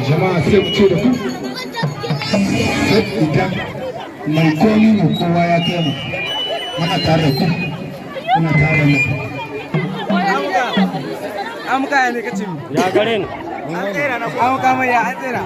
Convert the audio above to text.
jama'a sai ku ce da ku sai idan mai komi mu kowa ya kai mu muna tare da ku kuna tare da mu amuka ya ne kace ya gare ni amuka mai ya an tsira